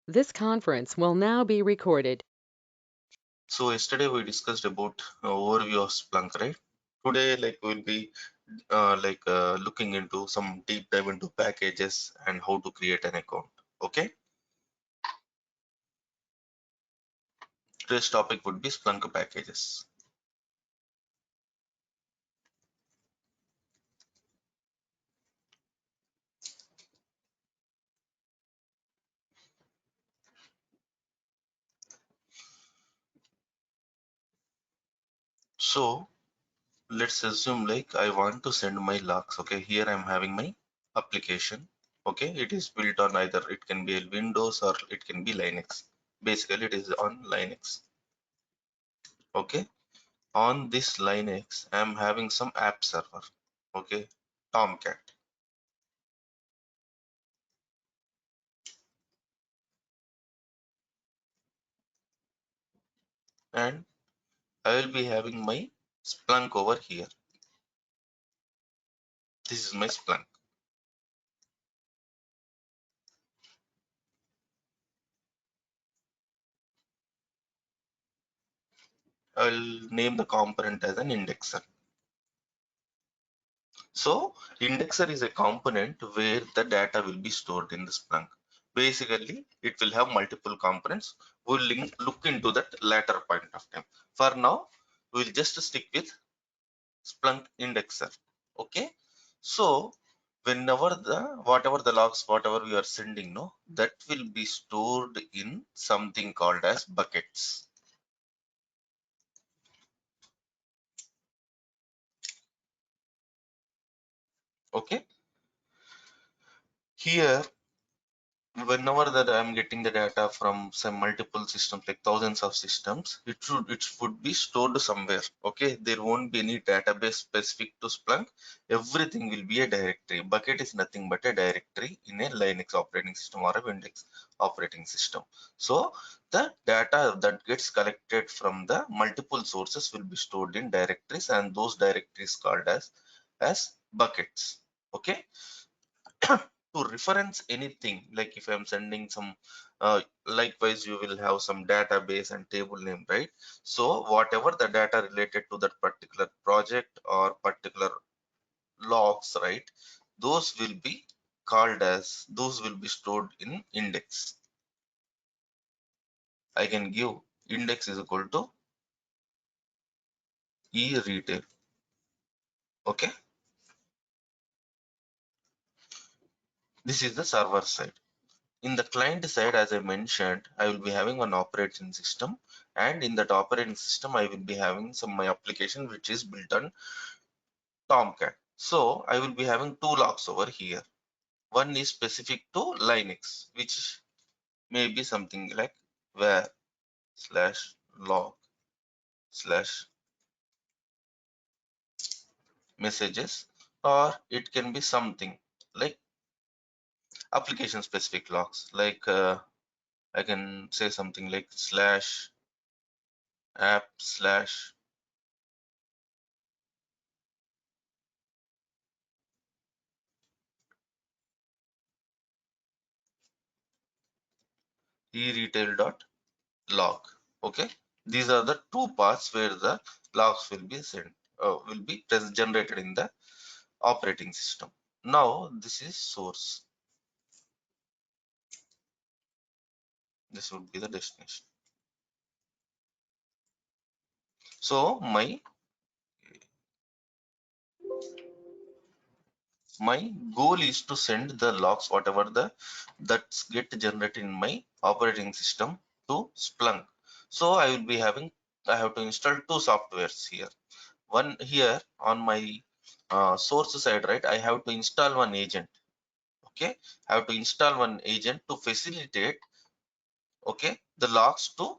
This conference will now be recorded. So yesterday we discussed about overview of Splunk, right? Today, we'll be looking into some deep dive into packages and how to create an account. Okay, today's topic would be Splunk packages. So let's assume like I want to send my logs. Okay, here I'm having my application. Okay, it is built on either it can be Windows or it can be Linux. Basically, it is on Linux. Okay, on this Linux, I'm having some app server. Okay, Tomcat. And I will be having my Splunk over here. This is my Splunk. I'll name the component as an indexer. So indexer is a component where the data will be stored in the Splunk. Basically, it will have multiple components. We'll look into that later point of time. For now, we'll just stick with Splunk indexer. Okay. So whenever whatever the logs, whatever we are sending, no, that will be stored in something called as buckets. Okay. Here, whenever that I'm getting the data from some multiple systems, like thousands of systems, it would be stored somewhere. Okay, there won't be any database specific to Splunk. Everything will be a directory. Bucket is nothing but a directory in a Linux operating system or a Windows operating system. So the data that gets collected from the multiple sources will be stored in directories, and those directories called as buckets. Okay. To reference anything, like if I'm sending some likewise you will have some database and table name, right? So whatever the data related to that particular project or particular logs, right, those will be stored in index. I can give index is equal to e retail. Okay, this is the server side. In the client side, as I mentioned, I will be having one operating system, and in that operating system, I will be having some my application which is built on Tomcat. So I will be having two logs over here. One is specific to Linux, which may be something like where slash log slash messages, or it can be something like application specific logs. Like I can say something like slash app slash e-retail.log. Okay, these are the two paths where the logs will be sent, will be generated in the operating system. Now this is source. This would be the destination. So my goal is to send the logs, whatever the that's get generated in my operating system, to Splunk. So I will be having, I have to install two softwares here. One here on my source side, right? I have to install one agent. Okay, I have to install one agent to facilitate, okay, the logs to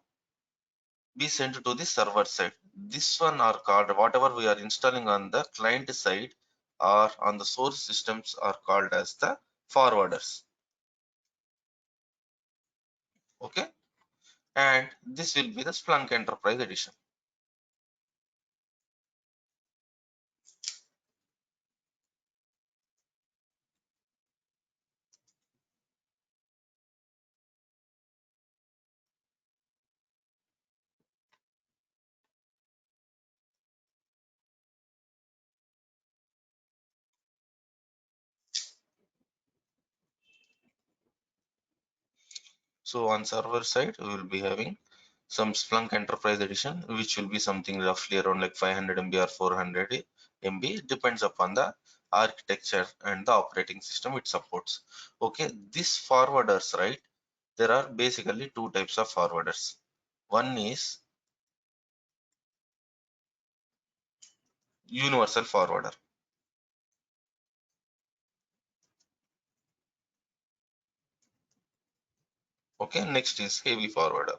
be sent to the server side. This one are called, whatever we are installing on the client side or on the source systems are called as the forwarders. Okay, and this will be the Splunk Enterprise Edition. So on server side, we will be having some Splunk Enterprise Edition, which will be something roughly around like 500 MB or 400 MB. It depends upon the architecture and the operating system it supports. Okay, these forwarders, right? There are basically two types of forwarders. One is universal forwarder. Okay, next is heavy forwarder.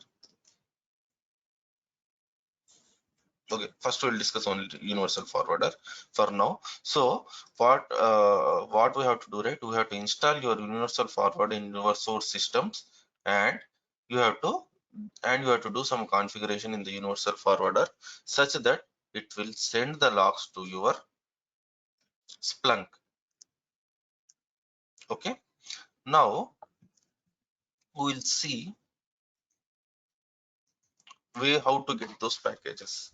Okay, first we'll discuss only universal forwarder for now. So what we have to do, right? We have to install your universal forwarder in your source systems, and you have to do some configuration in the universal forwarder such that it will send the logs to your Splunk. Okay, now we will see way how to get those packages.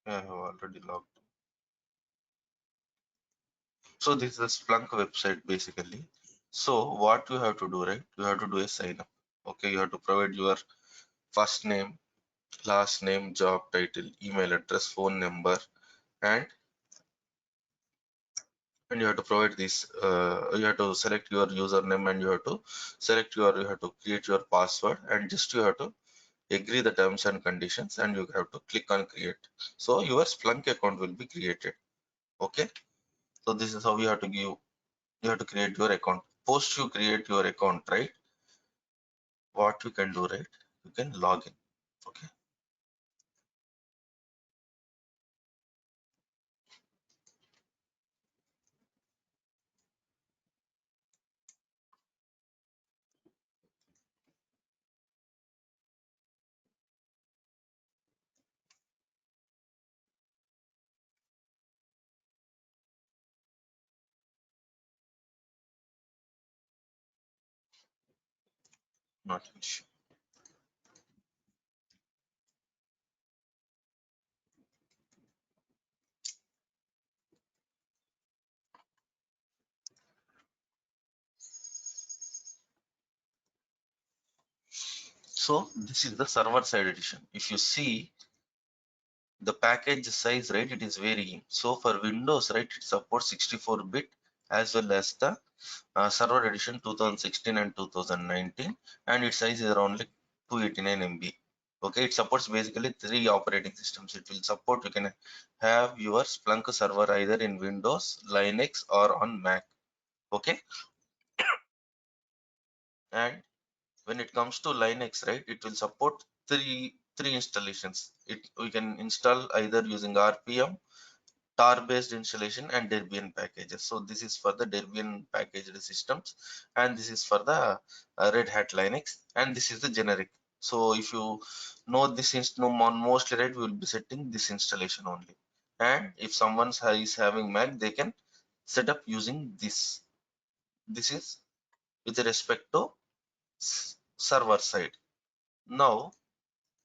I have already logged. So this is a Splunk website basically. So what you have to do, right? You have to do a sign up. Okay, you have to provide your first name, last name, job title, email address, phone number, and you have to provide this. You have to select your username, and you have to you have to create your password, and just you have to agree the terms and conditions, and you have to click on create. So your Splunk account will be created. Okay. So this is how you have to give. You have to create your account. Post you create your account, right? What you can do, right? You can log in. Okay, not an issue. So this is the server side edition. If you see the package size, right, it is varying. So for Windows, right, it supports 64-bit as well as the server edition 2016 and 2019, and its size is around like 289 MB. Okay, it supports basically three operating systems. It will support, you can have your Splunk server either in Windows, Linux, or on Mac. Okay, and when it comes to Linux, right, it will support three installations. We can install either using RPM, tar based installation, and Debian packages. So this is for the Debian packaged systems, and this is for the Red Hat Linux, and this is the generic. So if you know this no, mostly, right, we will be setting this installation only, and if someone is having Mac, they can set up using this. This is with respect to server side. Now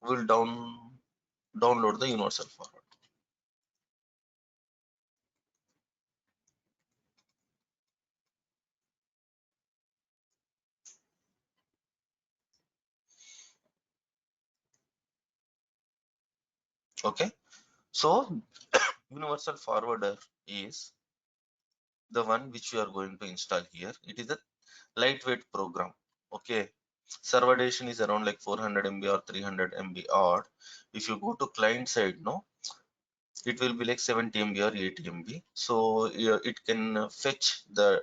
we'll download the universal format. Okay, so universal forwarder is the one which you are going to install here. It is a lightweight program. Okay, server edition is around like 400 MB or 300 MB odd. If you go to client side, no, it will be like 70 MB or 80 MB. So it can fetch the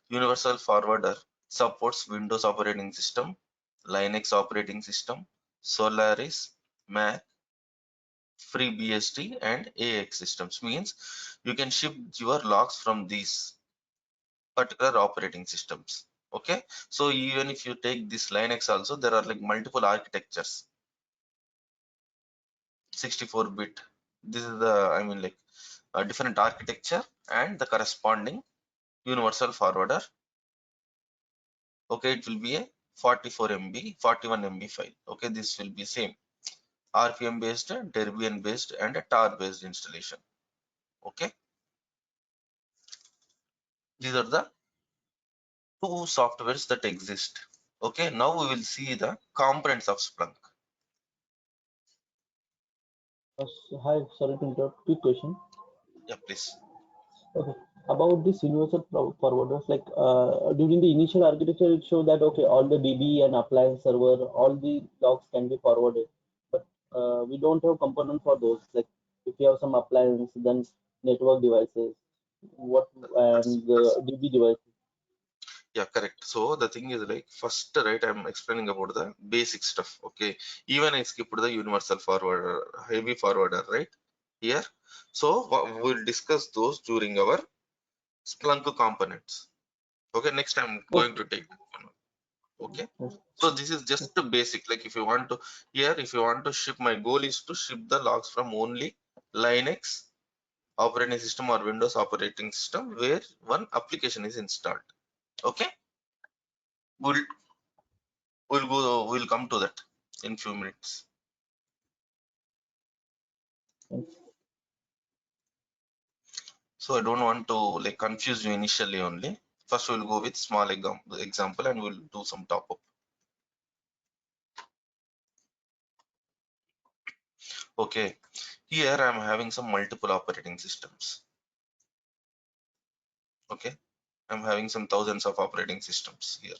universal forwarder. Supports Windows operating system, Linux operating system, Solaris, Mac, FreeBSD, and AX systems. Means you can ship your logs from these particular operating systems. Okay, so even if you take this Linux also, there are like multiple architectures. 64-bit, this is the, I mean, like a different architecture and the corresponding universal forwarder. Okay, it will be a 44 MB, 41 MB file. Okay, this will be same RPM based, Debian based, and a tar based installation. Okay, these are the two softwares that exist. Okay, now we will see the components of Splunk. Hi, sorry to interrupt. Quick question. Yeah, please. Okay. About this universal forwarders, like during the initial architecture, it showed that okay, all the DB and appliance server, all the logs can be forwarded, but we don't have component for those. Like if you have some appliance, then network devices, what That's, and that's the DB devices. Yeah, correct. So the thing is like first, right, I'm explaining about the basic stuff. Okay, even I skipped the universal forwarder, heavy forwarder, right here. So we'll discuss those during our Splunk components. Okay, next I'm going Okay. to take one. Okay, Yes. so this is just the basic. Like if you want to here, if you want to ship, my goal is to ship the logs from only Linux operating system or Windows operating system where one application is installed. Okay, we'll we'll come to that in few minutes. Yes. So I don't want to like confuse you initially only. First we'll go with small example and we'll do some top up. Okay, here I'm having some multiple operating systems. Okay, I'm having some thousands of operating systems here.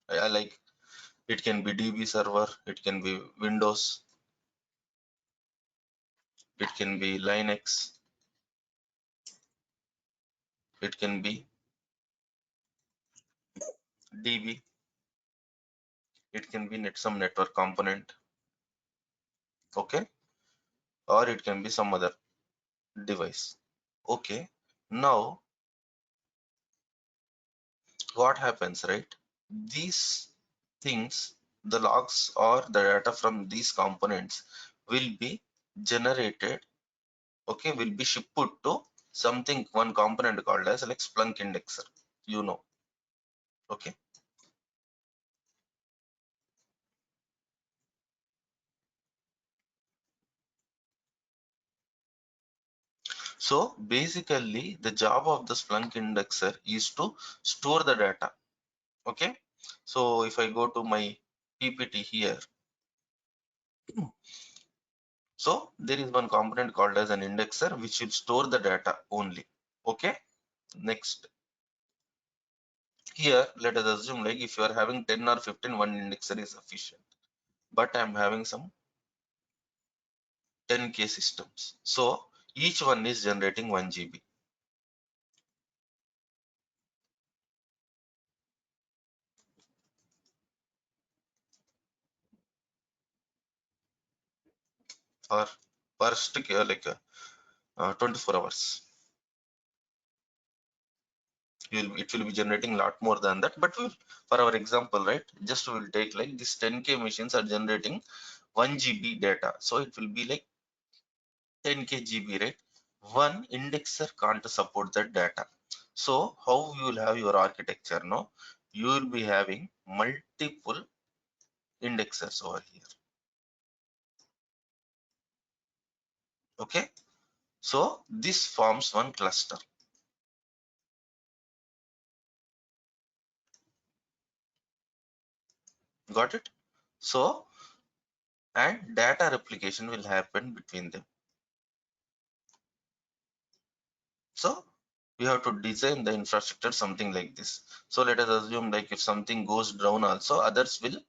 I like it can be DB server, it can be Windows, it can be Linux, it can be DB, it can be some network component. Okay, or it can be some other device. Okay, now what happens, right? These things, the logs or the data from these components will be generated, okay, will be shipped to something, one component called as like Splunk indexer, you know. Okay, so basically the job of the Splunk indexer is to store the data. Okay, so if I go to my PPT here, so there is one component called as an indexer which will store the data only. Okay, next, here let us assume like if you are having 10 or 15, one indexer is sufficient, but I'm having some 10k systems, so each one is generating 1 GB. Or per stick, like 24 hours, it will be generating a lot more than that, but for our example, right, just we'll take like this 10k machines are generating 1 GB data, so it will be like 10k GB, right? One indexer can't support that data. So how you will have your architecture? No, you will be having multiple indexers over here. Okay, so this forms one cluster. Got it? So, and data replication will happen between them. So we have to design the infrastructure something like this. So let us assume like if something goes down also, others will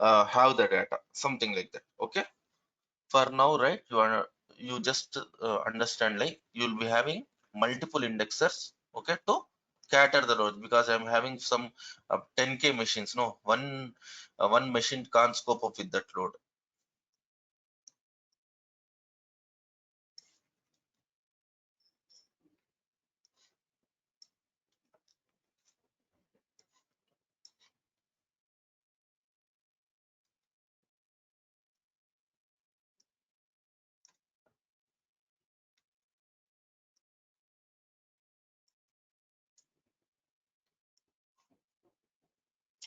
have the data, something like that. Okay, for now, right, you just understand like you'll be having multiple indexers, okay, to cater the load, because I'm having some 10k machines. No, one machine can't cope up with that load.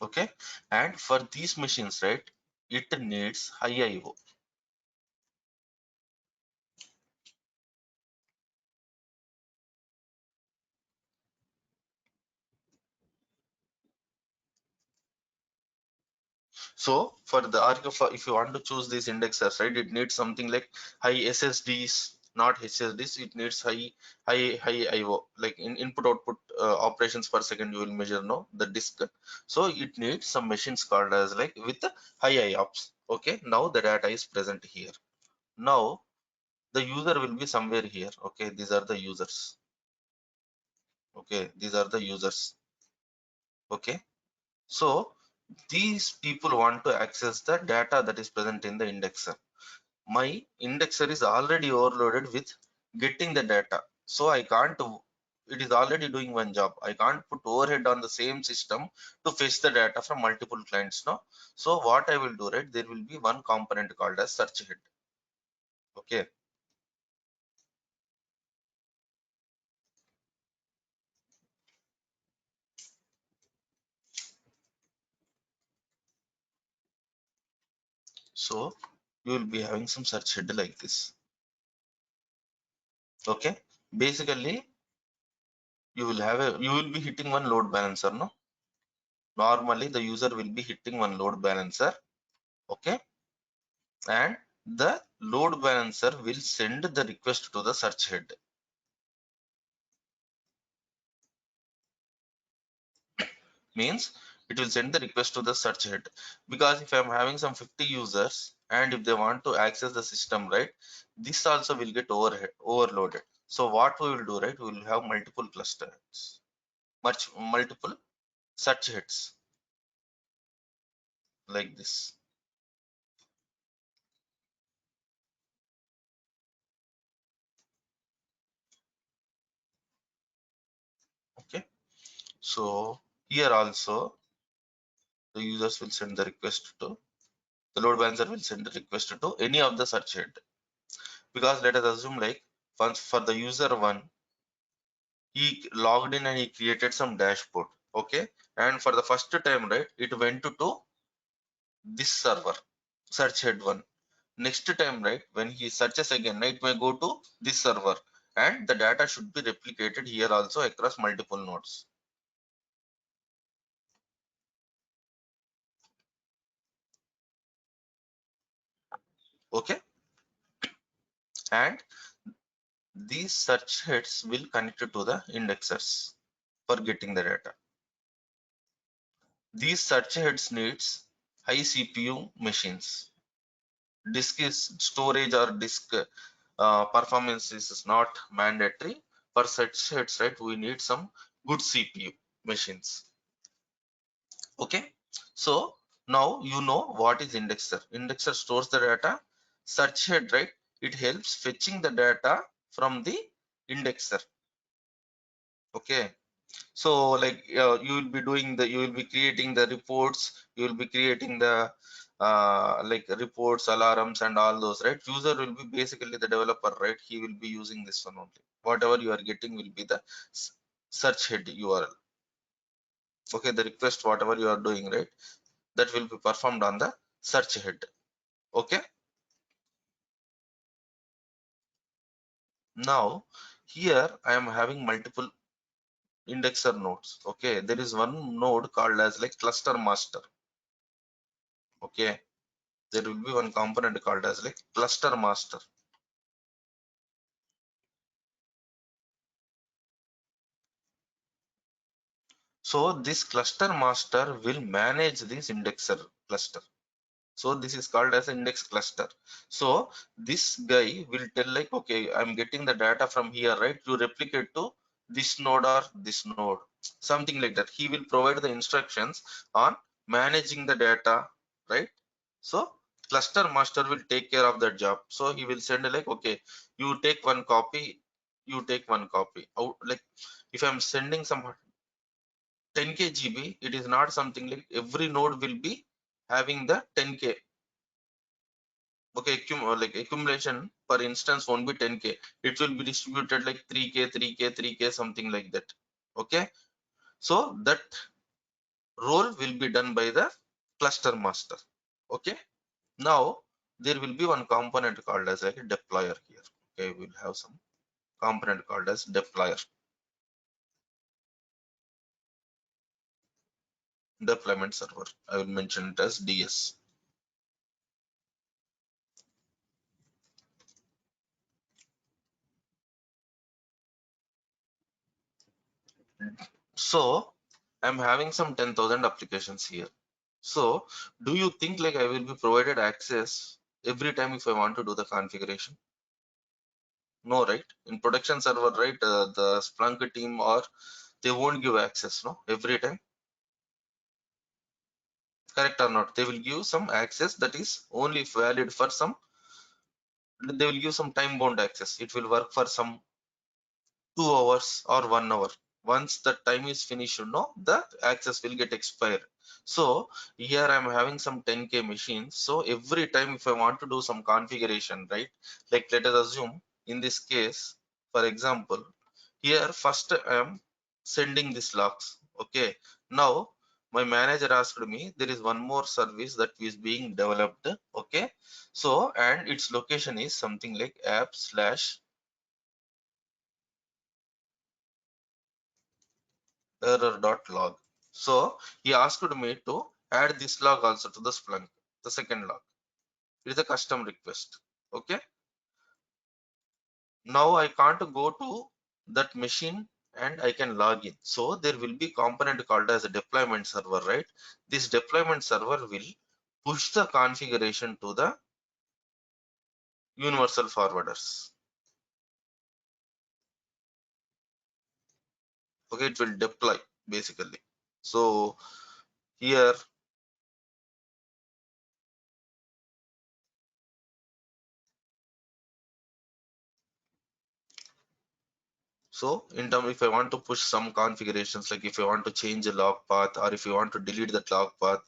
Okay, and for these machines, right, it needs high IO. So for the if you want to choose these indexers, right, it needs something like high SSDs, not HSDs. It needs high IO, like in input output operations per second. You will measure no the disk. So it needs some machines called as like with the high IOPS. Okay, now the data is present here. Now the user will be somewhere here. Okay, these are the users. Okay, these are the users. Okay, so these people want to access the data that is present in the indexer. My indexer is already overloaded with getting the data, so I can't, it is already doing one job. I can't put overhead on the same system to fetch the data from multiple clients now. So what I will do, right, there will be one component called as search head. Okay, so you will be having some search head like this. Okay, basically you will be hitting one load balancer. No, normally the user will be hitting one load balancer. Okay, and the load balancer will send the request to the search head. Means it will send the request to the search head, because if I'm having some 50 users and if they want to access the system, right, this also will get overloaded. So what we will do, right, we will have multiple clusters, multiple search heads like this. Okay, so here also the users will send the request to the load balancer will send the request to any of the search head, because let us assume like once for the user one, he logged in and he created some dashboard. Okay, and for the first time, right, it went to this server, search head one. Next time, right, when he searches again, right, it may go to this server, and the data should be replicated here also across multiple nodes. Okay, and these search heads will connect to the indexers for getting the data. These search heads needs high CPU machines. Disk is storage or disk performance is not mandatory. For such heads, right, we need some good CPU machines. Okay, so now you know what is indexer. Indexer stores the data. Search head, right, it helps fetching the data from the indexer. Okay, so like you will be doing the, you will be creating the reports, you will be creating the like reports, alarms and all those, right. User will be basically the developer, right, he will be using this one only. Whatever you are getting will be the search head URL. Okay, the request whatever you are doing, right, that will be performed on the search head. Okay, now here I am having multiple indexer nodes. Okay, there is one node called as like cluster master. Okay, there will be one component called as like cluster master. So this cluster master will manage this indexer cluster. So this is called as index cluster. So this guy will tell like, okay, I'm getting the data from here, right, to replicate to this node or this node, something like that. He will provide the instructions on managing the data, right? So cluster master will take care of that job. So he will send like, okay, you take one copy, you take one copy out. Like if I'm sending some 10K GB, it is not something like every node will be having the 10K. Okay, like accumulation per instance won't be 10K. It will be distributed like 3K, 3K, 3K, something like that. Okay, so that role will be done by the cluster master. Okay. Now there will be one component called as like a deployer here. Okay, we'll have some component called as deployer, deployment server. I will mention it as DS. So I'm having some 10,000 applications here. So do you think like I will be provided access every time if I want to do the configuration? No, right? In production server, right? The Splunk team or they won't give access, no, every time. Correct or not? They will give some access that is only valid for some. They will give some time bound access. It will work for some 2 hours or 1 hour. Once the time is finished, no, the access will get expired. So here I'm having some 10K machines. So every time if I want to do some configuration, right? Like let us assume in this case, for example, here first I am sending this logs. Okay. Now my manager asked me there is one more service that is being developed. Okay. So and its location is something like app slash error.log. So he asked me to add this log also to the Splunk, the second log. It is a custom request. Okay. Now I can't go to that machine and I can log in. So there will be component called as a deployment server, right? This deployment server will push the configuration to the universal forwarders. Okay, it will deploy basically. So here, so in term, if I want to push some configurations, like if I want to change a log path or if you want to delete that log path,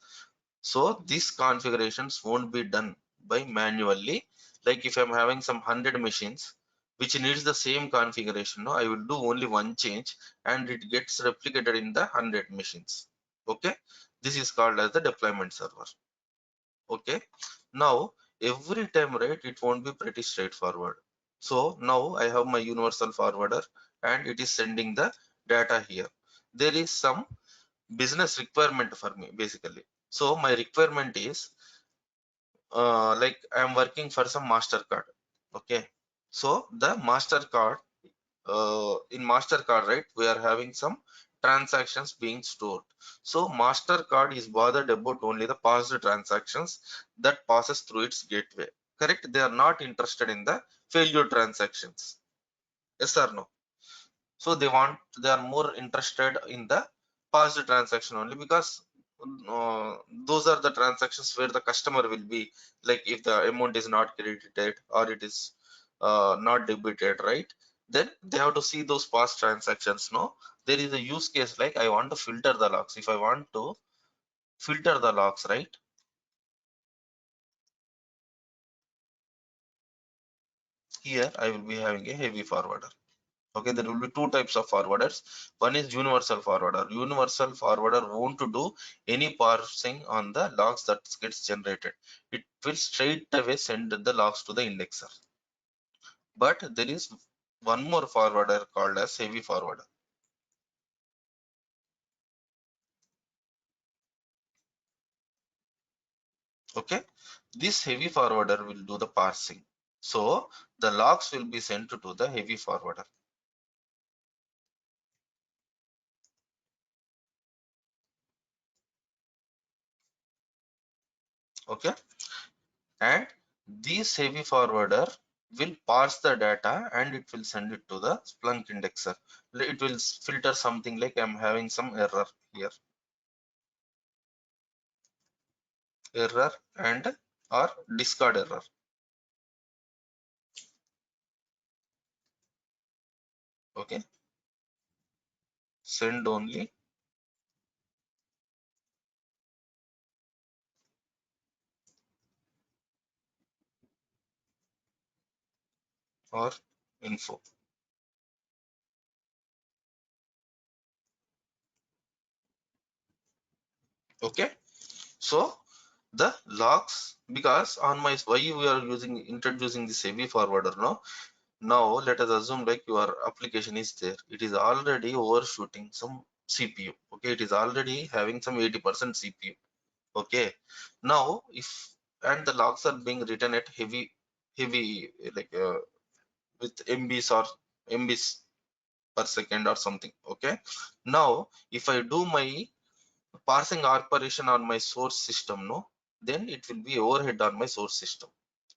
so these configurations won't be done by manually. Like if I'm having some 100 machines which needs the same configuration, no, I will do only one change and it gets replicated in the 100 machines. Okay, this is called as the deployment server. Okay, now every time, right, it won't be pretty straightforward. So now I have my universal forwarder and it is sending the data here. There is some business requirement for me basically. So my requirement is like I'm working for some Mastercard. Okay, so the Mastercard, in Mastercard, right, we are having some transactions being stored. So Mastercard is bothered about only the past transactions that passes through its gateway. Correct? They are not interested in the failure transactions. Yes or no? So they are more interested in the past transaction only because those are the transactions where the customer will be like if the amount is not credited or it is not debited, right? Then they have to see those past transactions. No, there is a use case like I want to filter the logs. If I want to filter the logs, right? Here I will be having a heavy forwarder. Okay, there will be two types of forwarders. One is universal forwarder. Universal forwarder won't to do any parsing on the logs that gets generated. It will straight away send the logs to the indexer. But there is one more forwarder called as heavy forwarder. Okay, this heavy forwarder will do the parsing. So the logs will be sent to the heavy forwarder. Okay, and this heavy forwarder will parse the data and it will send it to the Splunk indexer. It will filter something like I'm having some error here, error and or discard error. Okay, send only or info. Okay, so the logs, because on my why we are introducing this heavy forwarder now let us assume like your application is there, it is already overshooting some CPU. Okay, it is already having some 80% CPU. Okay, now if and the logs are being written at heavy like with MBs or MBs per second or something. Okay, now if I do my parsing operation on my source system, then it will be overhead on my source system.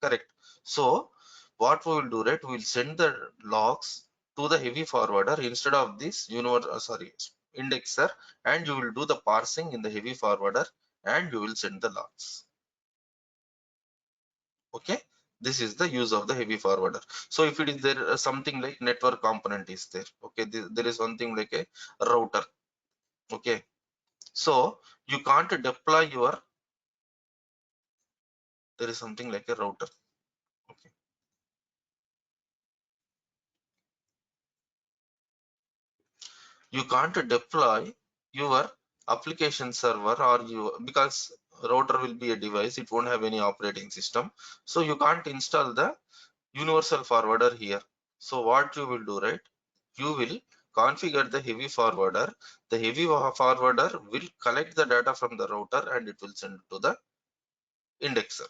Correct. So what we will do, right, we will send the logs to the heavy forwarder instead of this indexer, and you will do the parsing in the heavy forwarder and you will send the logs. Okay, this is the use of the heavy forwarder. So if it is there something like network component is there, okay, there is one thing like a router. Okay, so you can't deploy your, there is something like a router. Okay, you can't deploy your application server or you, because router will be a device, it won't have any operating system, so you can't install the universal forwarder here. So what you will do, right, you will configure the heavy forwarder. The heavy forwarder will collect the data from the router and it will send to the indexer.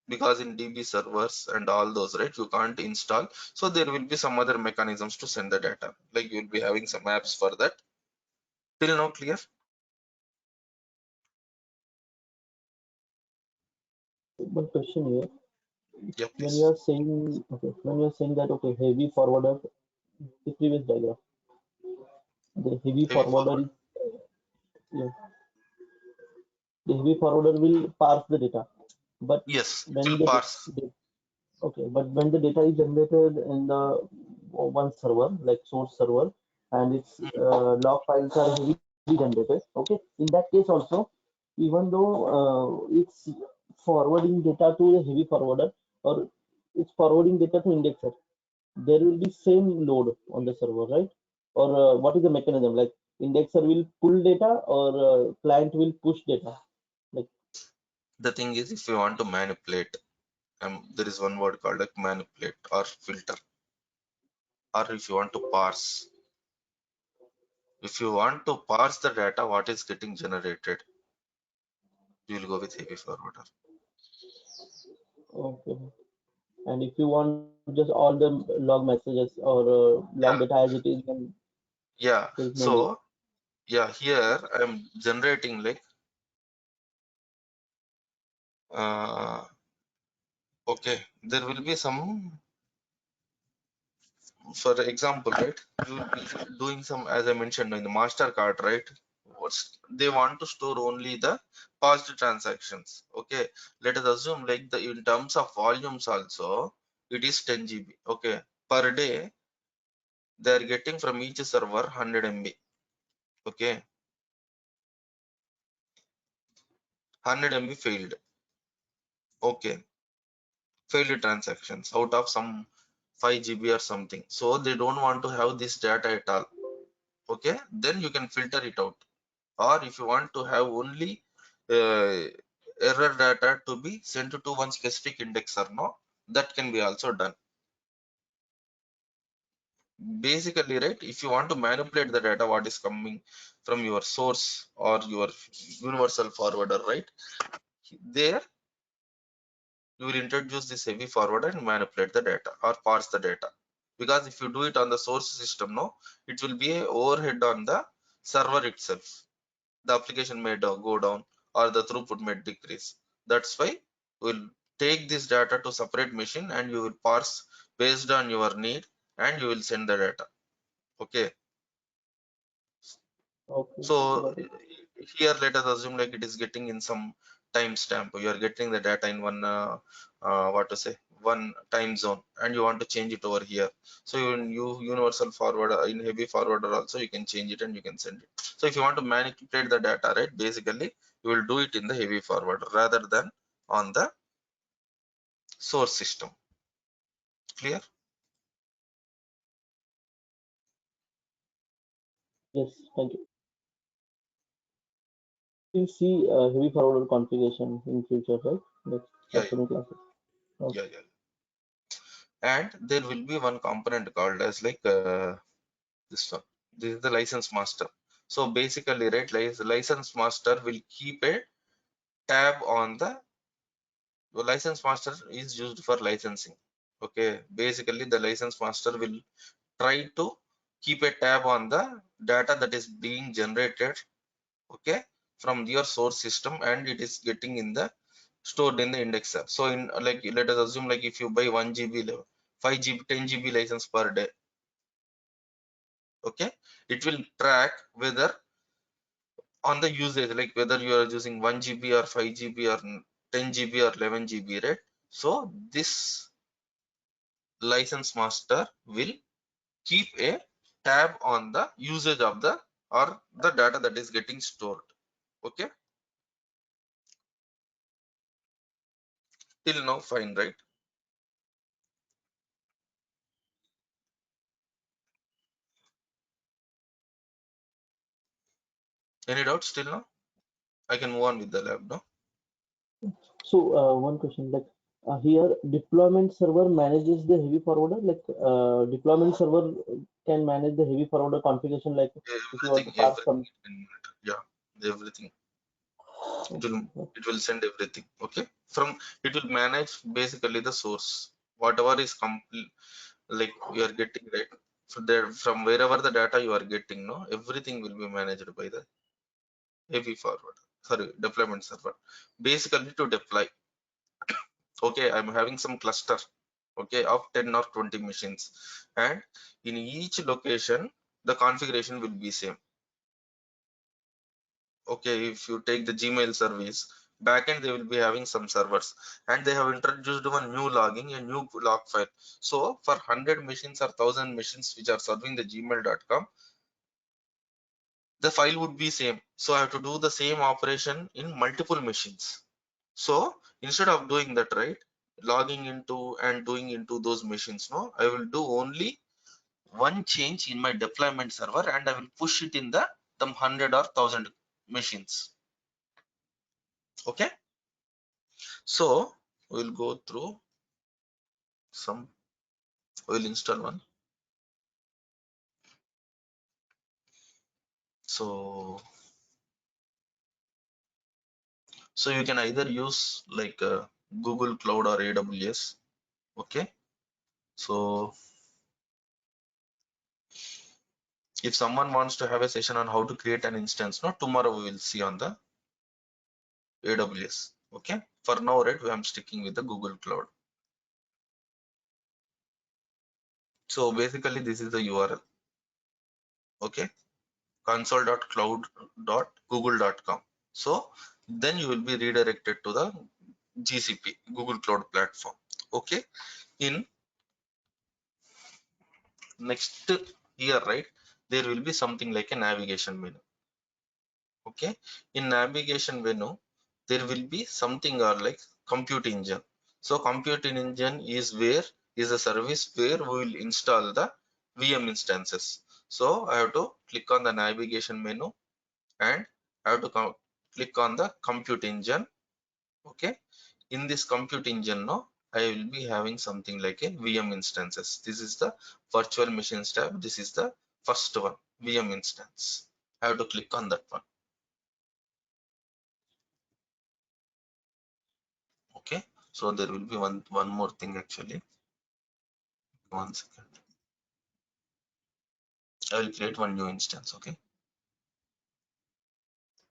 Because in DB servers and all those, right, you can't install, so there will be some other mechanisms to send the data, like you will be having some apps for that. Till now clear? One question here. Yeah, When you please. are saying, okay, when you are saying that, okay, heavy forwarder, the previous diagram, the heavy Heavy forwarder forward. is, yeah, the heavy forwarder will parse the data. But Yes, it when will the, parse. okay, but when the data is generated in the one server, like source server, and its Mm, log files are heavily generated, okay, in that case also, even though it's forwarding data to the heavy forwarder or it's forwarding data to indexer, there will be same load on the server, right? Or what is the mechanism? Like indexer will pull data or client will push data. Like, the thing is, if you want to manipulate, there is one word called like manipulate or filter, or if you want to parse. If you want to parse the data, what is getting generated, you will go with heavy forwarder. okay. And if you want just all the log messages or log Yeah, data as it is, then yeah. there is no need. So yeah, here I'm generating like uh, okay, there will be some, for example, right, you will be doing some, as I mentioned in the MasterCard, right, they want to store only the past transactions. Okay, let us assume like the in terms of volumes also it is 10 GB. Okay, per day they are getting from each server 100 MB. Okay, 100 MB failed. Okay, failed transactions out of some 5 GB or something, so they don't want to have this data at all. Okay, then you can filter it out. Or if you want to have only uh, error data to be sent to one specific indexer, that can be also done. Basically, right, if you want to manipulate the data what is coming from your source or your universal forwarder, right, there you will introduce this heavy forwarder and manipulate the data or parse the data. Because if you do it on the source system, it will be a overhead on the server itself. The application may go down or the throughput may decrease. That's why we'll take this data to separate machine and you will parse based on your need and you will send the data. Okay, Okay, so got it. here let us assume like it is getting in some timestamp. You are getting the data in one what to say, one time zone, and you want to change it over here. So you universal forwarder in heavy forwarder also you can change it and you can send it. So if you want to manipulate the data, right, basically you will do it in the heavy forwarder rather than on the source system. Clear? Yes, thank you. We'll see heavy forwarder configuration in future, right? Next Yeah, upcoming classes. yeah, Okay. yeah, yeah. And there will be one component called as like this one. This is the license master. So basically, right, license master will keep a tab on the license master is used for licensing. Okay, basically the license master will try to keep a tab on the data that is being generated, okay, from your source system, and it is getting in the stored in the indexer. So in like let us assume like if you buy 1 GB, 5 GB, 10 GB license per day, okay, it will track whether on the usage, like whether you are using 1 GB or 5 GB or 10 GB or 11 GB, right? So this license master will keep a tab on the usage of the or the data that is getting stored. Okay, till now fine, right? Any doubts till now? I can move on with the lab now. So one question, like here deployment server manages the heavy forwarder. Like deployment server can manage the heavy forwarder configuration. Like if you want to pass Everything some. it can monitor. Yeah, everything. It will Okay. it will send everything. Okay, from it will manage basically the source, whatever is complete, like you are getting, right? So there, from wherever the data you are getting, no, everything will be managed by the heavy forward. Sorry, deployment server. Basically to deploy. Okay, I'm having some cluster, okay, of 10 or 20 machines, and in each location the configuration will be same. Okay, if you take the Gmail service backend, they will be having some servers, and they have introduced one new logging, a new log file. So for 100 machines or 1000 machines which are serving the gmail.com, the file would be same. So I have to do the same operation in multiple machines. So instead of doing that, right, logging into and doing into those machines, no, I will do only one change in my deployment server, and I will push it in the 100 or 1000 machines. Okay, so we'll go through some, we'll install one. So you can either use like Google Cloud or AWS. Okay, so if someone wants to have a session on how to create an instance, no, tomorrow we will see on the AWS. Okay, for now, right, I'm sticking with the Google Cloud. So basically this is the URL. Okay, console.cloud.google.com. So then you will be redirected to the GCP, Google Cloud Platform. Okay, in next here, right, there will be something like a navigation menu. Okay, in navigation menu there will be something or like compute engine. So compute engine is a service where we will install the VM instances. So I have to click on the navigation menu, and I have to click on the compute engine. Okay, in this compute engine now I will be having something like a VM instances. This is the virtual machines tab. This is the first one, VM instance. I have to click on that one. Okay, so there will be one more thing actually. One second, I will create one new instance. Okay,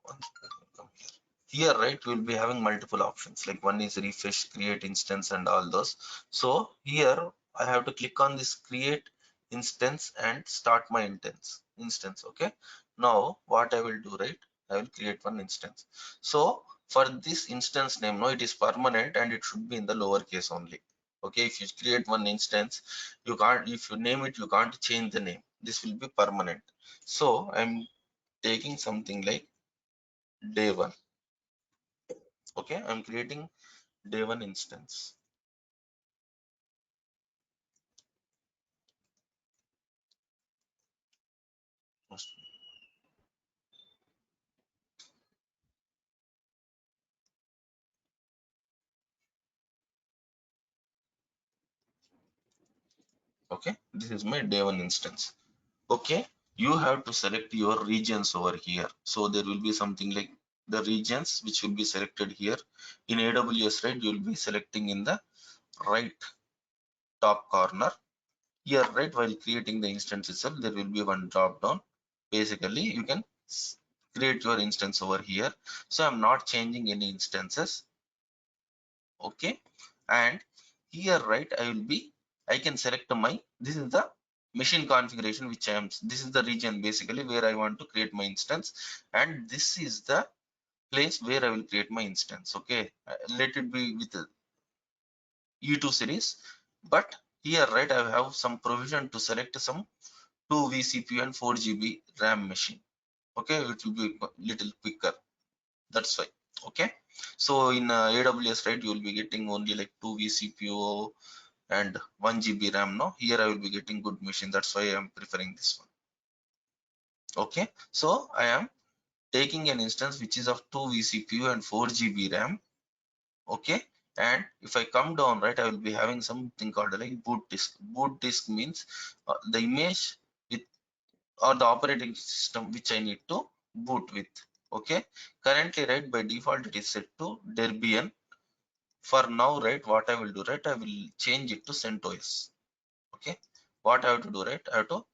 one second, come here. Here, right, we will be having multiple options, like one is refresh, create instance, and all those. So here I have to click on this create instance and start my instance. Okay, now what I will do, right, I will create one instance. So for this instance name, no, it is permanent and it should be in the lowercase only. Okay, if you create one instance, you can't, if you name it, you can't change the name. This will be permanent. So I'm taking something like day one. Okay, I'm creating day one instance. Okay, this is my day one instance. Okay, you have to select your regions over here. So there will be something like the regions which will be selected here in AWS, right? You will be selecting in the right top corner here, right? While creating the instance itself, there will be one drop down. Basically you can create your instance over here. So I'm not changing any instances. Okay, and here, right, I can select my, this is the machine configuration which this is the region basically where I want to create my instance, and this is the place where I will create my instance. Okay, let it be with E2 series, but here, right, I have some provision to select some 2 vCPU and 4 GB RAM machine. Okay, it will be little quicker, that's why. Okay, so in AWS, right, you will be getting only like 2 vCPU and 1 GB RAM. No, here I will be getting good machine, that's why I am preferring this one. Okay, so I am taking an instance which is of 2 vCPU and 4 GB RAM. Okay, and if I come down, right, I will be having something called like boot disk. Boot disk means the image with or the operating system which I need to boot with. Okay, currently, right, by default it is set to Debian. For now, right, what I will do, right, I will change it to CentOS. Okay, what I have to do, right, I have to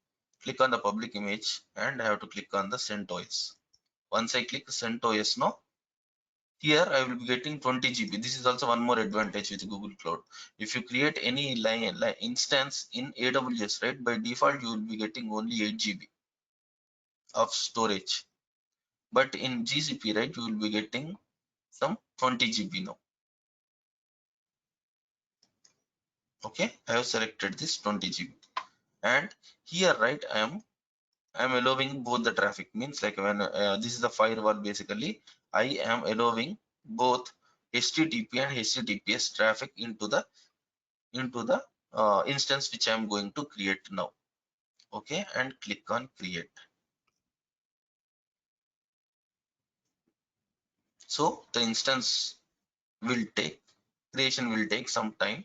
click on the public image and I have to click on the CentOS. Once I click CentOS now, here I will be getting 20 GB. This is also one more advantage with Google Cloud. If you create any line instance in AWS, right, by default you will be getting only 8 GB of storage. But in GCP, right, you will be getting some 20 GB now. Okay, I have selected this 20 GB. And here, right, I am allowing both the traffic, means like when this is the firewall basically, I am allowing both HTTP and HTTPS traffic into the instance which I am going to create now. Okay, and click on create. So the instance creation will take some time,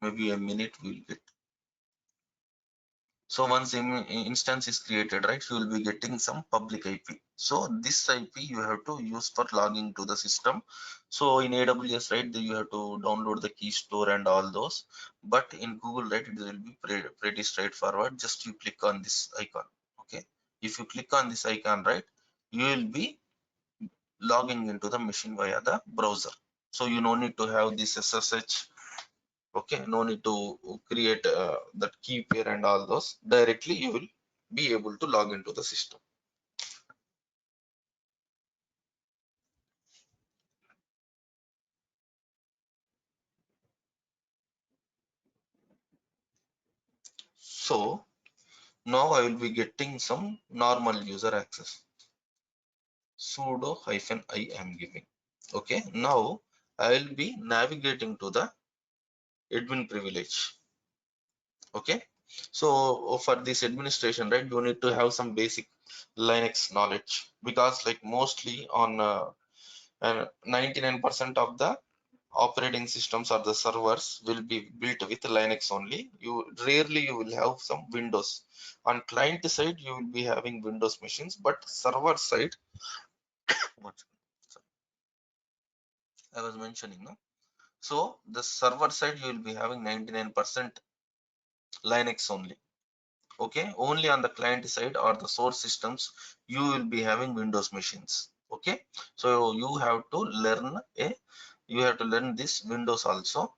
maybe a minute will get. So once instance is created, right, you will be getting some public IP. So this IP you have to use for logging to the system. So in AWS, right, you have to download the key store and all those. But in Google, right, it will be pretty straightforward. Just you click on this icon. Okay, if you click on this icon, right, you will be logging into the machine via the browser. So you no need to have this SSH. Okay, no need to create that key pair and all those. Directly you will be able to log into the system. So now I will be getting some normal user access, sudo -i am giving. Okay, now I will be navigating to the admin privilege. Okay, so for this administration, right, you need to have some basic Linux knowledge, because like mostly on 99% of the operating systems or the servers will be built with Linux only. You rarely you will have some Windows. On client side you will be having Windows machines, but server side, what I was mentioning, no, so the server side you will be having 99% Linux only. Okay, only on the client side or the source systems you will be having Windows machines. Okay, so you have to learn this Windows also.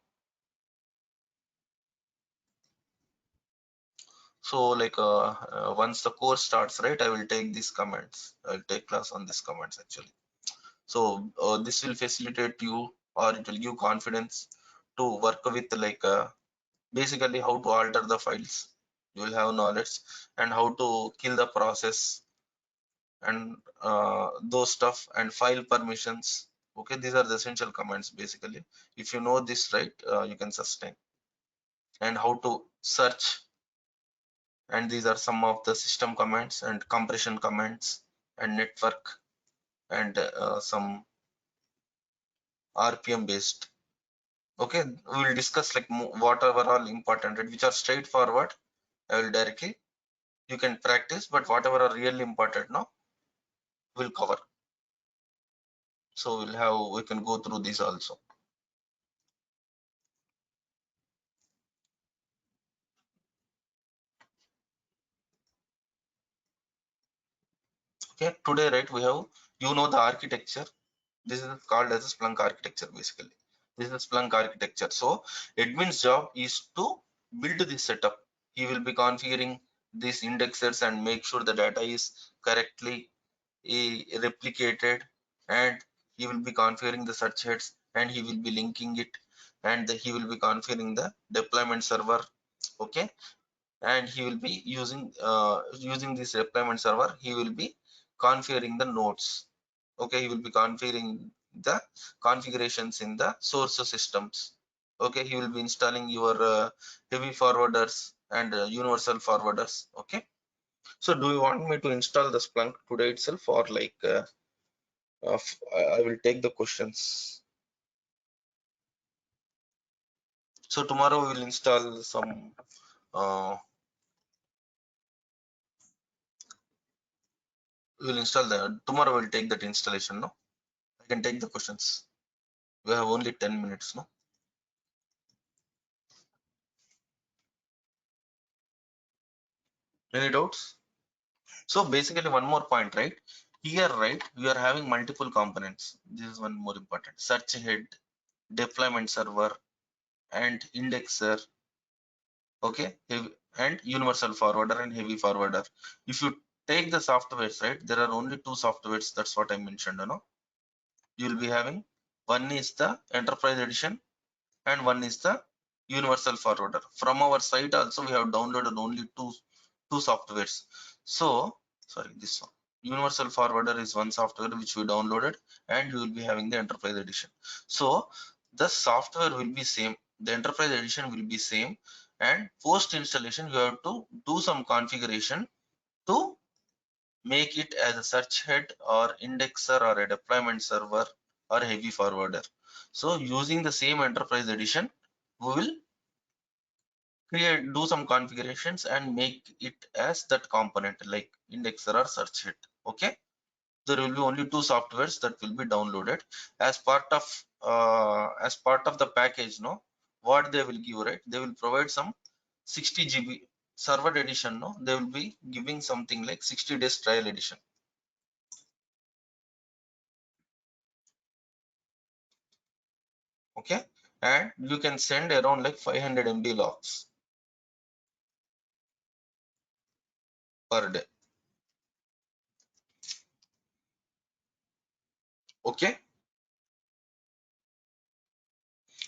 So like once the course starts, right, I will take these commands. I will take class on these commands actually. So this will facilitate you, or it will give confidence to work with like basically how to alter the files. You will have knowledge, and how to kill the process and those stuff, and file permissions. Okay, these are the essential commands basically. If you know this, right, you can sustain. And how to search, and these are some of the system commands and compression commands and network and some RPM based Okay, we will discuss like whatever all important, right, which are straightforward. I will directly, you can practice, but whatever are really important now we'll cover. So we can go through these also. Okay, today, right, we have, the architecture. This is called as a Splunk architecture basically. This is Splunk architecture. So admin's job is to build this setup. He will be configuring these indexers and make sure the data is correctly replicated, and he will be configuring the search heads, and he will be linking it, and he will be configuring the deployment server. Okay, and he will be using this deployment server, he will be configuring the nodes. Okay, he will be configuring the configurations in the source systems. Okay, he will be installing your heavy forwarders and universal forwarders. Okay, so do you want me to install the Splunk today itself, or like I will take the questions? So tomorrow we will install some we will install the tomorrow we'll take that installation. No, I can take the questions. We have only 10 minutes. No, any doubts? So basically one more point, right? Here, right, we are having multiple components. This is one more important: search head, deployment server, and indexer. Okay, and universal forwarder and heavy forwarder. If you take the softwares, right, there are only two softwares. That's what I mentioned. You will be having, one is the enterprise edition and one is the universal forwarder. From our site also we have downloaded only two softwares. So sorry, this one, universal forwarder is one software which we downloaded, and you will be having the enterprise edition. So the software will be same, the enterprise edition will be same, and post installation you have to do some configuration to make it as a search head or indexer or a deployment server or heavy forwarder. So using the same enterprise edition, we will do some configurations and make it as that component like indexer or search head. Okay, there will be only two softwares that will be downloaded as part of the package. No, what they will give, right, they will provide some 60 GB server edition. No, they will be giving something like 60 days trial edition. Okay, and you can send around like 500 MB logs per day. Okay,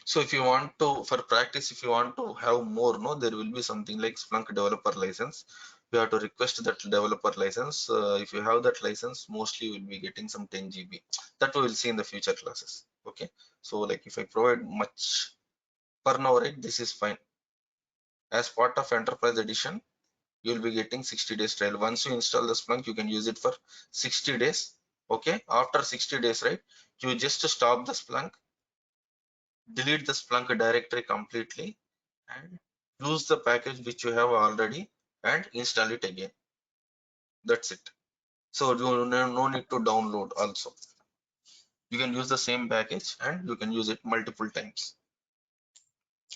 so if you want to, for practice, if you want to have more, no, there will be something like Splunk developer license. You have to request that developer license. If you have that license, mostly you will be getting some 10 GB. That we will see in the future classes. Okay, so like if I provide much per now, right, this is fine. As part of enterprise edition, you will be getting 60 days trial. Once you install the Splunk, you can use it for 60 days. Okay, after 60 days, right, you just stop the Splunk, delete the Splunk directory completely, and use the package which you have already and install it again. That's it. So you no need to download also. You can use the same package and you can use it multiple times.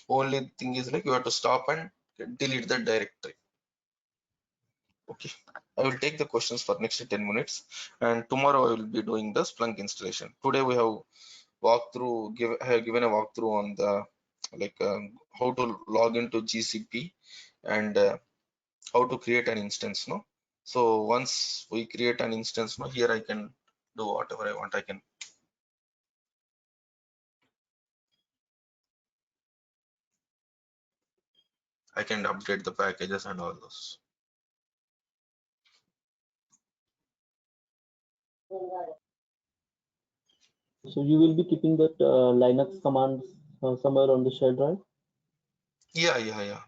Only thing is like you have to stop and delete the directory. Okay, I will take the questions for next 10 minutes, and tomorrow I will be doing the Splunk installation. Today we have I have given a walkthrough on the like how to log into GCP and how to create an instance. No, so once we create an instance, no, here I can do whatever I want. I can update the packages and all those. So you will be keeping that Linux commands somewhere on the shared drive? Yeah.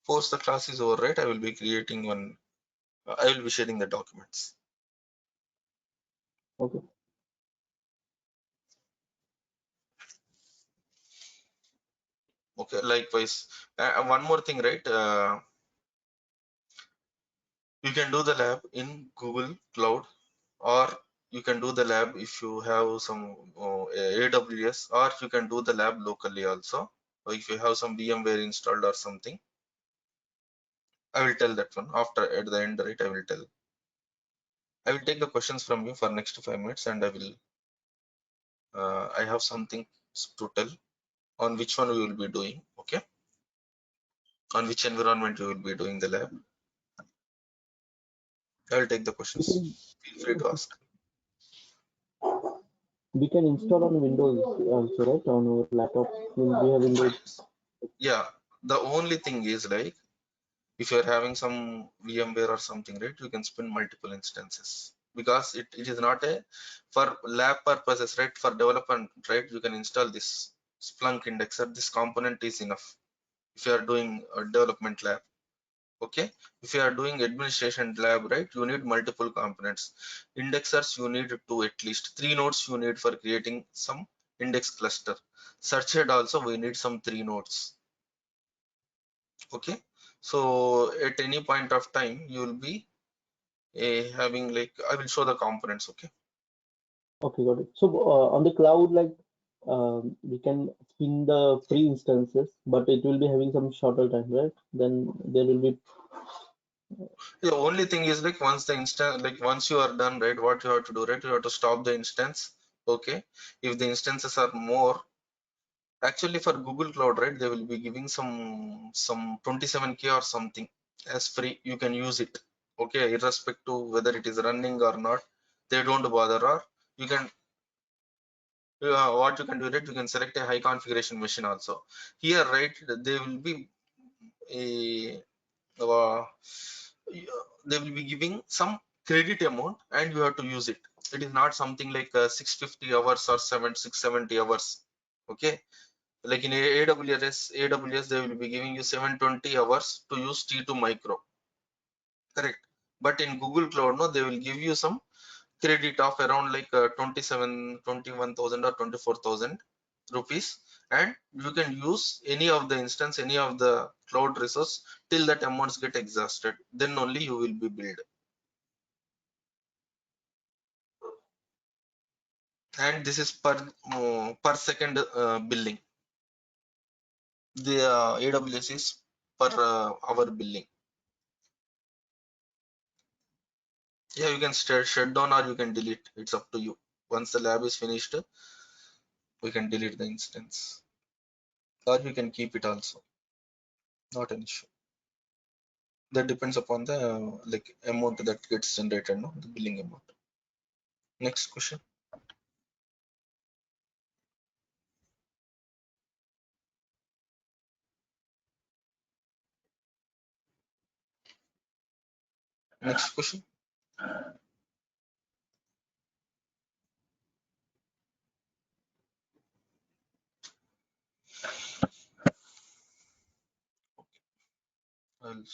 Post the class is over, right? I will be creating one. I will be sharing the documents. Okay. Okay, likewise. One more thing, right? You can do the lab in Google Cloud, or you can do the lab if you have some AWS, or you can do the lab locally also. Or if you have some VMware installed or something, I will tell that one after at the end, right? I will tell. I will take the questions from you for next 5 minutes, and I have something to tell on which one we will be doing. Okay, on which environment we will be doing the lab. I will take the We questions. can Feel free to ask. we can install on Windows also, right? On our laptop, we have Windows. Yeah, the only thing is like if you're having some VMware or something, right, you can spin multiple instances because it is not a for lab purposes, right? For development, right, you can install this Splunk indexer. This component is enough if you are doing a development lab. Okay, if you are doing administration lab, right, you need multiple components. Indexers, you need two, at least three nodes you need for creating some index cluster. Search head also we need some three nodes. Okay, so at any point of time you will be having like I will show the components. Okay, Okay, got it. So on the cloud, like we can spin the free instances, but it will be having some shorter time, right? Then there will be. the only thing is like once the instance, like once you are done, right, what you have to do, right, you have to stop the instance. Okay, if the instances are more, actually for Google Cloud, right, they will be giving some 27K or something as free. You can use it. Okay, irrespective whether it is running or not, they don't bother. Or you can what you can do, right, you can select a high configuration machine also here, right. They will be a uh, they will be giving some credit amount and you have to use it. It is not something like 650 hours or 670 hours. Okay, like in AWS they will be giving you 720 hours to use T2 micro, correct. But in Google Cloud, no, they will give you some credit of around like 21,000 or 24,000 rupees, and you can use any of the instance, any of the cloud resource till that amounts get exhausted, then only you will be billed. And this is per second billing. The AWS is per hour billing. Yeah, you can shut down or you can delete, it's up to you. Once the lab is finished, we can delete the instance, or we can keep it also, not an issue. That depends upon the like amount that gets generated, no, the billing amount. Next question. Next question. I'll